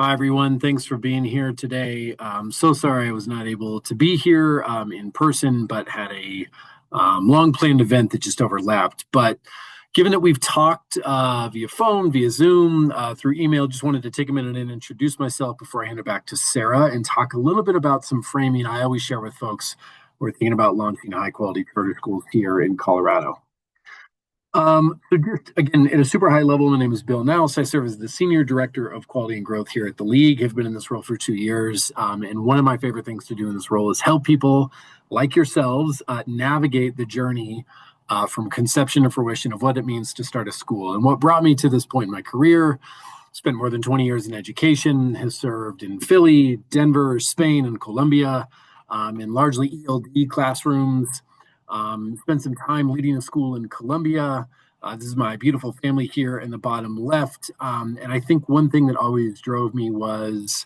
Hi, everyone. Thanks for being here today. So sorry I was not able to be here in person, but had a long planned event that just overlapped. But given that we've talked via phone, via Zoom, through email, just wanted to take a minute and introduce myself before I hand it back to Sarah and talk a little bit about some framing I always share with folks who are thinking about launching high quality charter schools here in Colorado. So just again, at a super high level, my name is Bill Nels. I serve as the Senior Director of Quality and Growth here at the League. I've been in this role for 2 years. And one of my favorite things to do in this role is help people like yourselves navigate the journey from conception to fruition of what it means to start a school. And what brought me to this point in my career, spent more than 20 years in education, has served in Philly, Denver, Spain, and Colombia, in largely ELD classrooms. Spent some time leading a school in Colombia. This is my beautiful family here in the bottom left. And I think one thing that always drove me was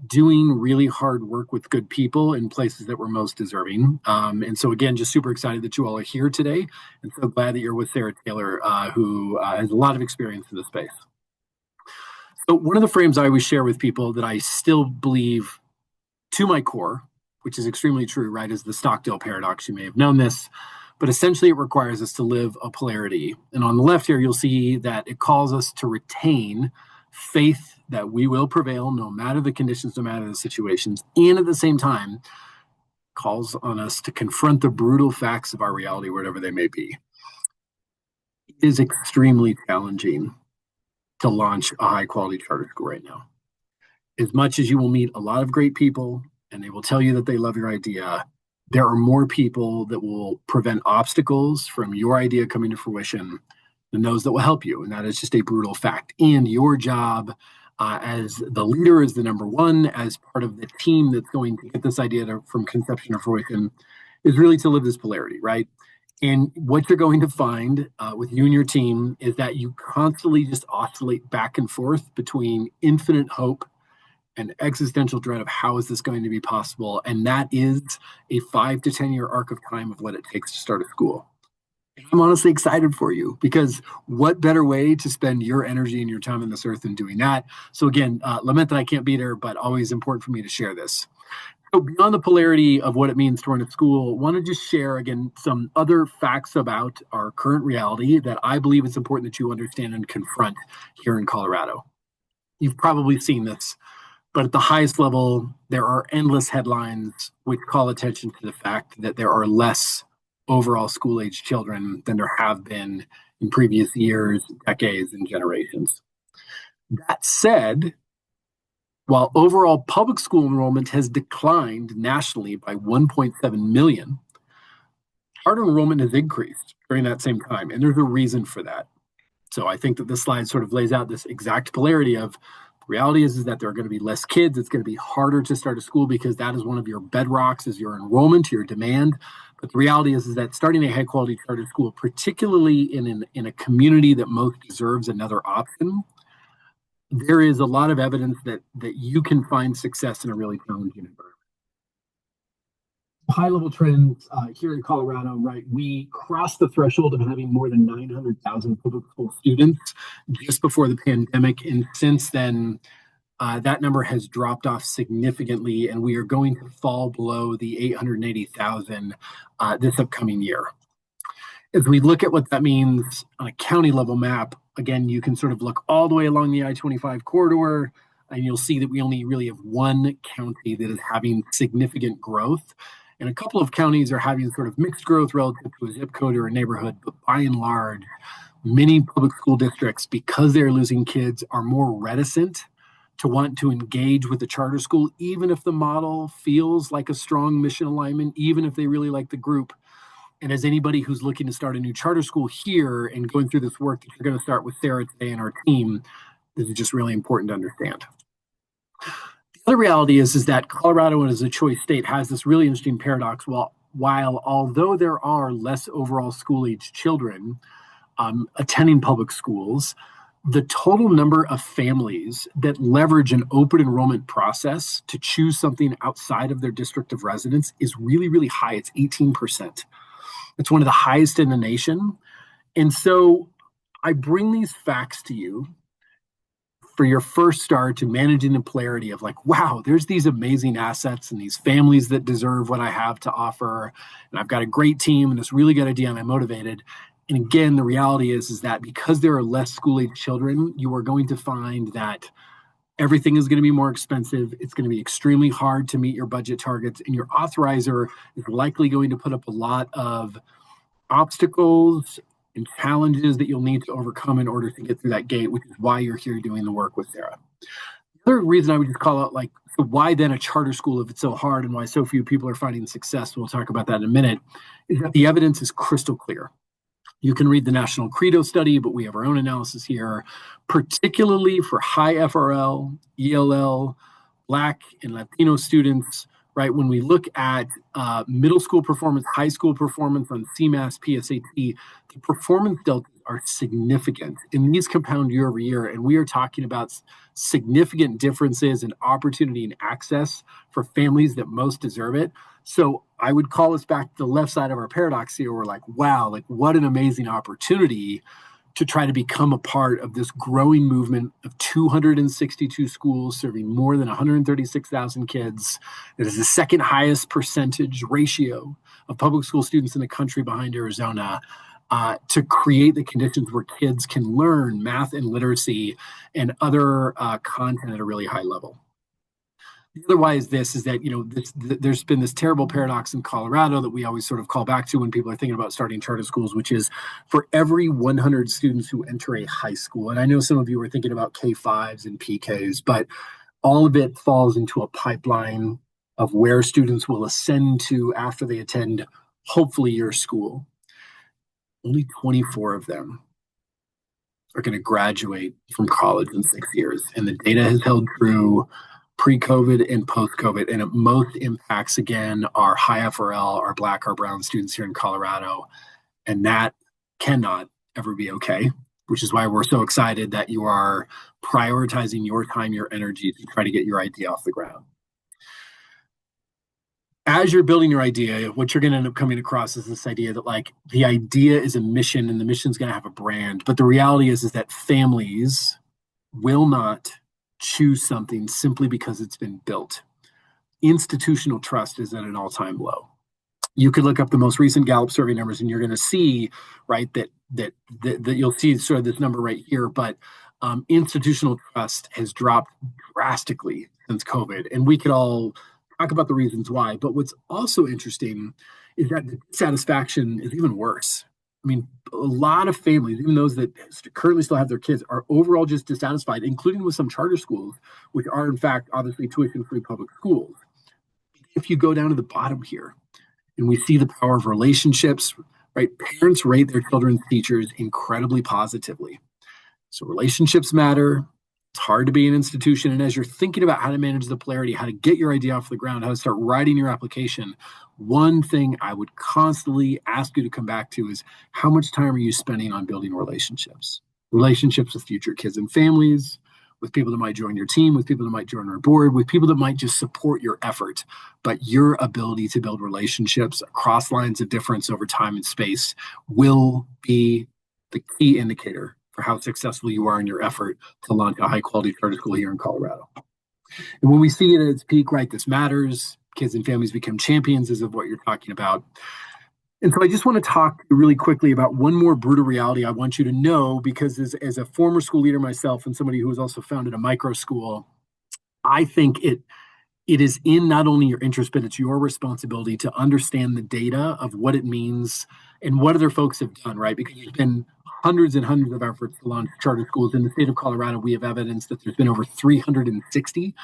doing really hard work with good people in places that were most deserving. And so, again, just super excited that you all are here today. And so glad that you're with Sarah Taylor, who has a lot of experience in this space. So one of the frames I always share with people that I still believe to my core, which is extremely true, right, is the Stockdale paradox. You may have known this, but essentially it requires us to live a polarity. And on the left here, you'll see that it calls us to retain faith that we will prevail no matter the conditions, no matter the situations, and at the same time, calls on us to confront the brutal facts of our reality, whatever they may be. It is extremely challenging to launch a high quality charter school right now. As much as you will meet a lot of great people, and they will tell you that they love your idea, there are more people that will prevent obstacles from your idea coming to fruition than those that will help you. And that is just a brutal fact. And your job as the leader, as the number one, as part of the team that's going to get this idea from conception to fruition, is really to live this polarity, right? And what you're going to find with you and your team is that you constantly just oscillate back and forth between infinite hope and existential dread of how is this going to be possible. And that is a 5 to 10 year arc of time of what it takes to start a school. And I'm honestly excited for you because what better way to spend your energy and your time on this earth than doing that? So again, lament that I can't be there, but always important for me to share this. So beyond the polarity of what it means to run a school, I want to just share again some other facts about our current reality that I believe it's important that you understand and confront here in Colorado. You've probably seen this. But at the highest level, there are endless headlines which call attention to the fact that there are less overall school-age children than there have been in previous years, decades, and generations. That said, while overall public school enrollment has declined nationally by 1.7 million, charter enrollment has increased during that same time, and there's a reason for that. So I think that this slide sort of lays out this exact polarity of reality is that there are going to be less kids. It's going to be harder to start a school because that is one of your bedrocks is your enrollment, your demand. But the reality is that starting a high quality charter school, particularly in a community that most deserves another option, there is a lot of evidence that you can find success in a really challenging environment. High level trends here in Colorado, right? We crossed the threshold of having more than 900,000 public school students just before the pandemic. And since then, that number has dropped off significantly, and we are going to fall below the 880,000 this upcoming year. As we look at what that means on a county level map, again, you can sort of look all the way along the I-25 corridor, and you'll see that we only really have one county that is having significant growth. And a couple of counties are having sort of mixed growth relative to a zip code or a neighborhood, but by and large, many public school districts, because they're losing kids, are more reticent to want to engage with the charter school, even if the model feels like a strong mission alignment, even if they really like the group. And as anybody who's looking to start a new charter school here and going through this work that you're going to start with Sarah today and our team, this is just really important to understand. The other reality is that Colorado, as a choice state, has this really interesting paradox. While although there are less overall school-age children attending public schools, the total number of families that leverage an open enrollment process to choose something outside of their district of residence is really, really high. It's 18%. It's one of the highest in the nation. And so I bring these facts to you for your first start to managing the polarity of like, wow, there's these amazing assets and these families that deserve what I have to offer. And I've got a great team and this really good idea and I'm motivated. And again, the reality is that because there are less school-age children, you are going to find that everything is going to be more expensive. It's going to be extremely hard to meet your budget targets, and your authorizer is likely going to put up a lot of obstacles and challenges that you'll need to overcome in order to get through that gate, which is why you're here doing the work with Sarah. The other reason I would just call out, like, so why then a charter school if it's so hard and why so few people are finding success, we'll talk about that in a minute, is that the evidence is crystal clear. You can read the National Credo study, but we have our own analysis here, particularly for high FRL, ELL, Black and Latino students, right? When we look at middle school performance, high school performance on CMAS, PSAT, the performance deltas are significant, and these compound year over year. And we are talking about significant differences in opportunity and access for families that most deserve it. So I would call us back to the left side of our paradox here. We're like, wow, like what an amazing opportunity to try to become a part of this growing movement of 262 schools serving more than 136,000 kids. It is the second highest percentage ratio of public school students in the country behind Arizona, to create the conditions where kids can learn math and literacy and other content at a really high level. Otherwise, this is that, there's been this terrible paradox in Colorado that we always sort of call back to when people are thinking about starting charter schools, which is for every 100 students who enter a high school, and I know some of you are thinking about K5s and PKs, but all of it falls into a pipeline of where students will ascend to after they attend, hopefully, your school. Only 24 of them are going to graduate from college in 6 years, and the data has held true pre-COVID and post-COVID, and it most impacts, again, our high FRL, our Black, our brown students here in Colorado, and that cannot ever be okay, which is why we're so excited that you are prioritizing your time, your energy to try to get your idea off the ground. As you're building your idea, what you're going to end up coming across is this idea that, like, the idea is a mission and the mission's going to have a brand, but the reality is that families will not choose something simply because it's been built. Institutional trust is at an all-time low. You could look up the most recent Gallup survey numbers, and you're going to see, right, that you'll see sort of this number right here. But institutional trust has dropped drastically since COVID, and we could all talk about the reasons why. But what's also interesting is that the dissatisfaction is even worse. I mean, a lot of families, even those that currently still have their kids, are overall just dissatisfied, including with some charter schools, which are, in fact, obviously tuition-free public schools. If you go down to the bottom here, and we see the power of relationships, right? Parents rate their children's teachers incredibly positively. So relationships matter. It's hard to be an institution. And as you're thinking about how to manage the polarity, how to get your idea off the ground, how to start writing your application, one thing I would constantly ask you to come back to is how much time are you spending on building relationships? Relationships with future kids and families, with people that might join your team, with people that might join our board, with people that might just support your effort. But your ability to build relationships across lines of difference over time and space will be the key indicator for how successful you are in your effort to launch a high-quality charter school here in Colorado. And when we see it at its peak, right, this matters. Kids and families become champions as of what you're talking about. And so I just want to talk really quickly about one more brutal reality I want you to know, because as a former school leader myself and somebody who has also founded a micro school, I think it is in not only your interest, but it's your responsibility to understand the data of what it means and what other folks have done, right? Because there's been hundreds and hundreds of efforts to launch charter schools. In the state of Colorado, we have evidence that there's been over 360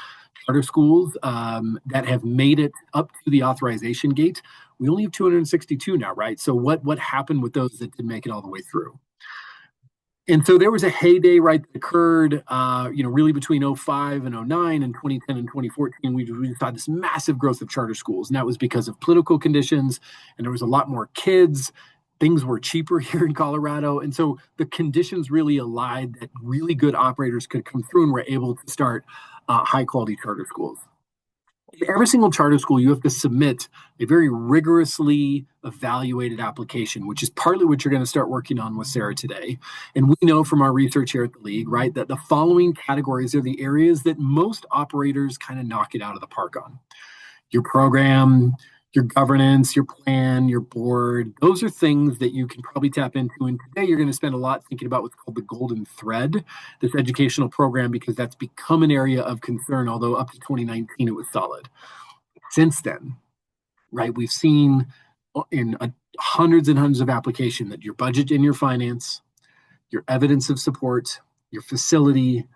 charter schools that have made it up to the authorization gate. We only have 262 now, right? So what happened with those that didn't make it all the way through? And so there was a heyday, right, that occurred, really between 05 and 09 and 2010 and 2014. We saw this massive growth of charter schools, and that was because of political conditions, and there was a lot more kids. Things were cheaper here in Colorado, and so the conditions really allied that really good operators could come through and were able to start high-quality charter schools. In every single charter school, you have to submit a very rigorously evaluated application, which is partly what you're going to start working on with Sarah today. And we know from our research here at the League, right, that the following categories are the areas that most operators kind of knock it out of the park on: your program, your governance, your plan, your board. Those are things that you can probably tap into. And today you're going to spend a lot thinking about what's called the golden thread, this educational program, because that's become an area of concern, although up to 2019 it was solid. Since then, right, we've seen in hundreds and hundreds of applications that your budget and your finance, your evidence of support, your facility,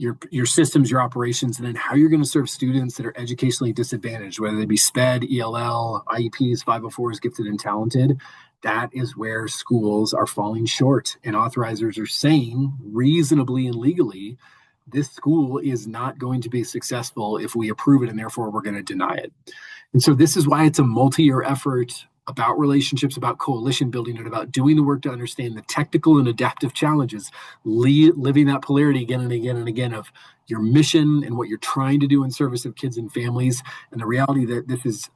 your systems, your operations, and then how you're going to serve students that are educationally disadvantaged, whether they be SPED, ELL, IEPs, 504s, gifted and talented. That is where schools are falling short, and authorizers are saying reasonably and legally, this school is not going to be successful if we approve it, and therefore we're going to deny it. And so this is why it's a multi-year effort about relationships, about coalition building, and about doing the work to understand the technical and adaptive challenges, living that polarity again and again and again of your mission and what you're trying to do in service of kids and families, and the reality that this is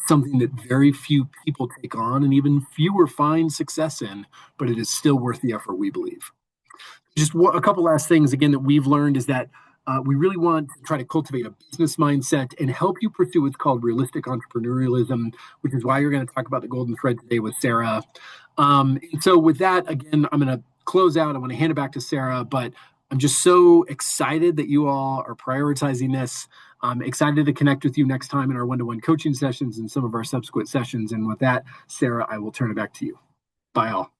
something that very few people take on and even fewer find success in, but it is still worth the effort, we believe. Just a couple last things, again, that we've learned is that we really want to try to cultivate a business mindset and help you pursue what's called realistic entrepreneurialism, which is why you're going to talk about the golden thread today with Sarah. And so with that, again, I'm going to close out. I want to hand it back to Sarah, but I'm just so excited that you all are prioritizing this. I'm excited to connect with you next time in our one-to-one coaching sessions and some of our subsequent sessions. And with that, Sarah, I will turn it back to you. Bye all.